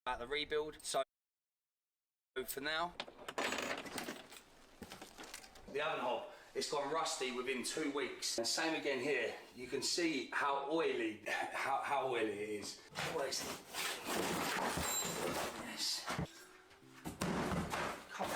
about the rebuild. So for now, the oven hob, it's gone rusty within 2 weeks. And same again here. You can see how oily, how oily it is. Always. Yes. Come on.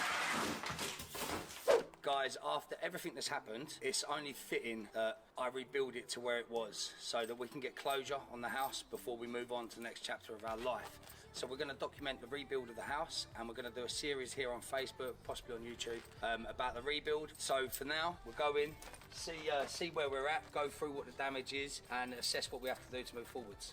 Guys, after everything that's happened, it's only fitting that I rebuild it to where it was so that we can get closure on the house before we move on to the next chapter of our life. So we're going to document the rebuild of the house, and we're going to do a series here on Facebook, possibly on YouTube, about the rebuild. So for now, we'll go in, see where we're at, go through what the damage is, and assess what we have to do to move forwards.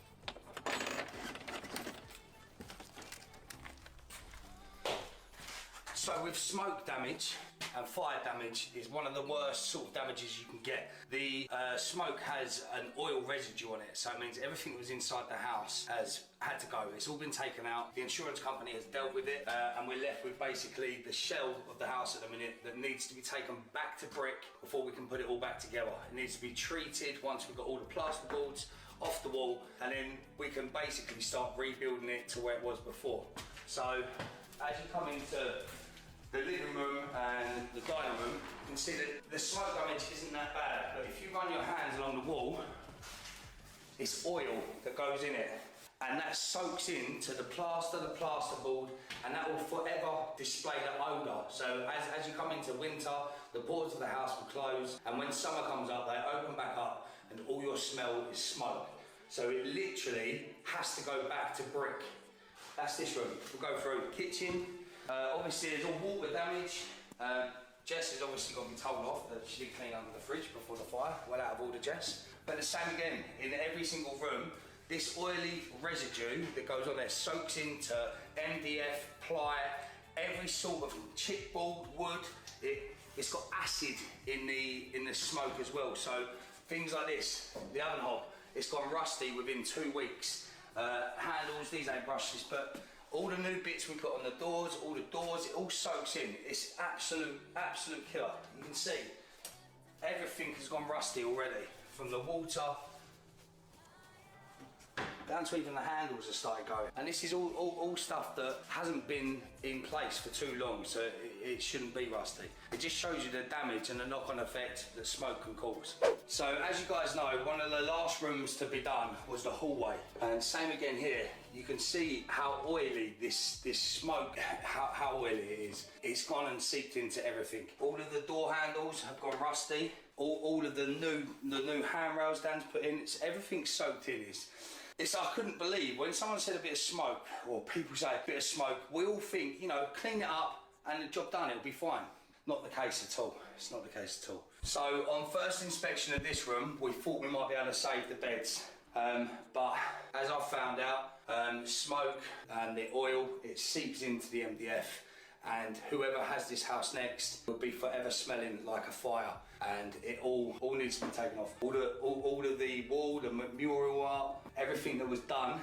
So with smoke damage and fire damage is one of the worst sort of damages you can get. The smoke has an oil residue on it, so it means everything that was inside the house has had to go. It's all been taken out. The insurance company has dealt with it, and we're left with basically the shell of the house at the minute that needs to be taken back to brick before we can put it all back together. It needs to be treated once we've got all the plasterboards off the wall, and then we can basically start rebuilding it to where it was before. So as you come into the living room and the dining room, you can see that the smoke damage isn't that bad, but if you run your hands along the wall, it's oil that goes in it, and that soaks into the plasterboard, and that will forever display the odour. So as you come into winter, the doors of the house will close, and when summer comes up, they open back up, and all your smell is smoke. So it literally has to go back to brick. That's this room. We'll go through the kitchen. Obviously there's all water damage. Jess has obviously got to be told off that she did clean under the fridge before the fire. Well out of order, Jess. But the same again, in every single room, this oily residue that goes on there soaks into MDF, ply, every sort of chipboard, wood. It's got acid in the smoke as well. So things like this, the oven hob, it's gone rusty within 2 weeks. Handles, these ain't brushes, but all the new bits we put on the doors, it all soaks in. It's absolute killer. You can see everything has gone rusty already, from the water down to even the handles have started going. And this is all stuff that hasn't been in place for too long, so it shouldn't be rusty. It just shows you the damage and the knock-on effect that smoke can cause. So as you guys know, one of the last rooms to be done was the hallway. And same again here. You can see how oily this smoke, how oily it is. It's gone and seeped into everything. All of the door handles have gone rusty. All of the new handrails Dan's put in, everything's soaked in. I couldn't believe when someone said a bit of smoke, or people say a bit of smoke, we all think, you know, clean it up and the job done, it'll be fine. Not the case at all. It's not the case at all. So on first inspection of this room, we thought we might be able to save the beds. But as I found out, smoke and the oil, it seeps into the MDF, and whoever has this house next will be forever smelling like a fire, and it all needs to be taken off. All of the wall, the mural art, everything that was done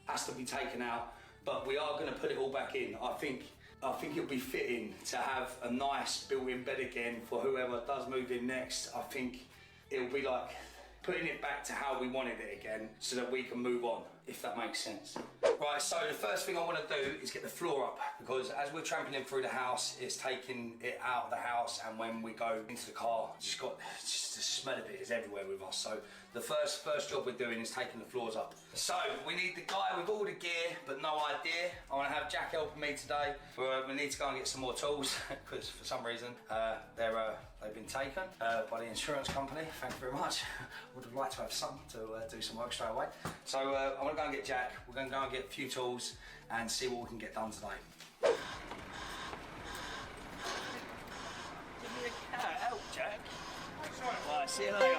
has to be taken out, but we are going to put it all back in. I think it'll be fitting to have a nice built-in bed again for whoever does move in next. I think it'll be like putting it back to how we wanted it again so that we can move on, if that makes sense. Right, so the first thing I want to do is get the floor up, because as we're trampling through the house, it's taking it out of the house, and when we go into the car, just the smell of it is everywhere with us. So the first job we're doing is taking the floors up. So we need the guy with all the gear but no idea. I want to have Jack helping me today. We need to go and get some more tools because for some reason they've been taken by the insurance company. Thank you very much. Would have liked to have some to do some work straight away. So I'm going to go and get Jack. We're going to go and get a few tools and see what we can get done today. Give me a help, Jack. Right, see you later.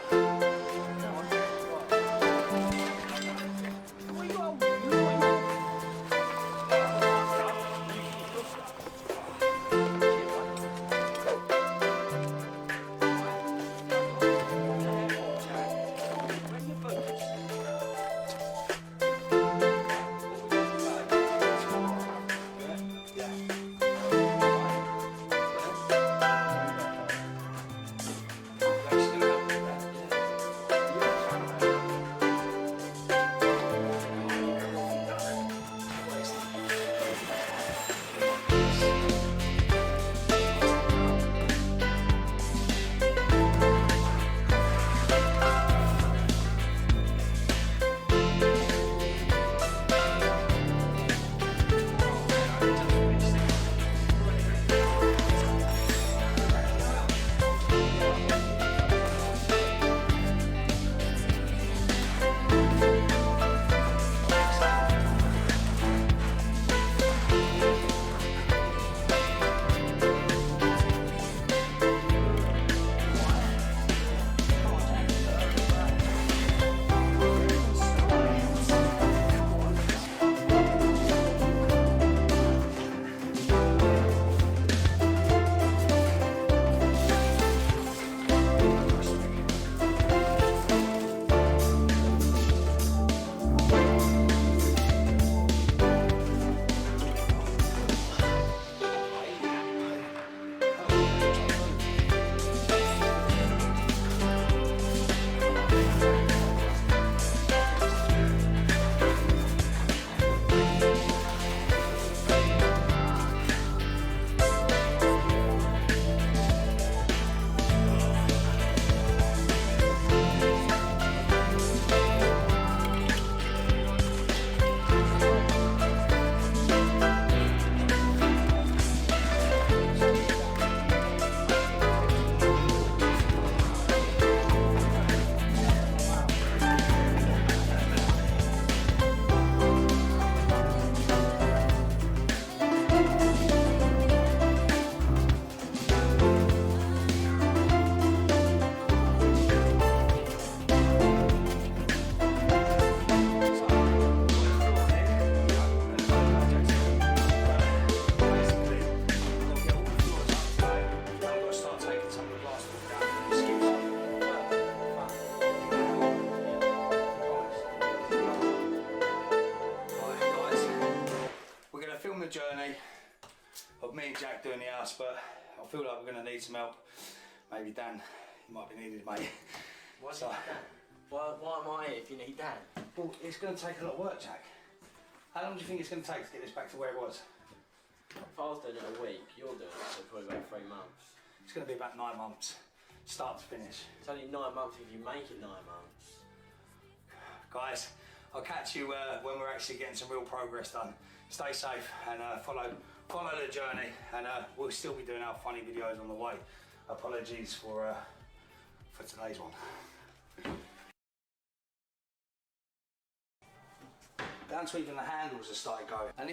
a journey of me and Jack doing the house, but I feel like we're going to need some help. Maybe Dan, you might be needed, mate. Why do you need Dan? Why am I here if you need Dan? Well, it's going to take a lot of work, Jack. How long do you think it's going to take to get this back to where it was? If I was doing it a week, you're doing it, so probably about 3 months. It's going to be about 9 months, start to finish. It's only 9 months if you make it 9 months. Guys, I'll catch you when we're actually getting some real progress done. Stay safe and follow the journey, and we'll still be doing our funny videos on the way. Apologies for today's one. Down to even the handles have started going. And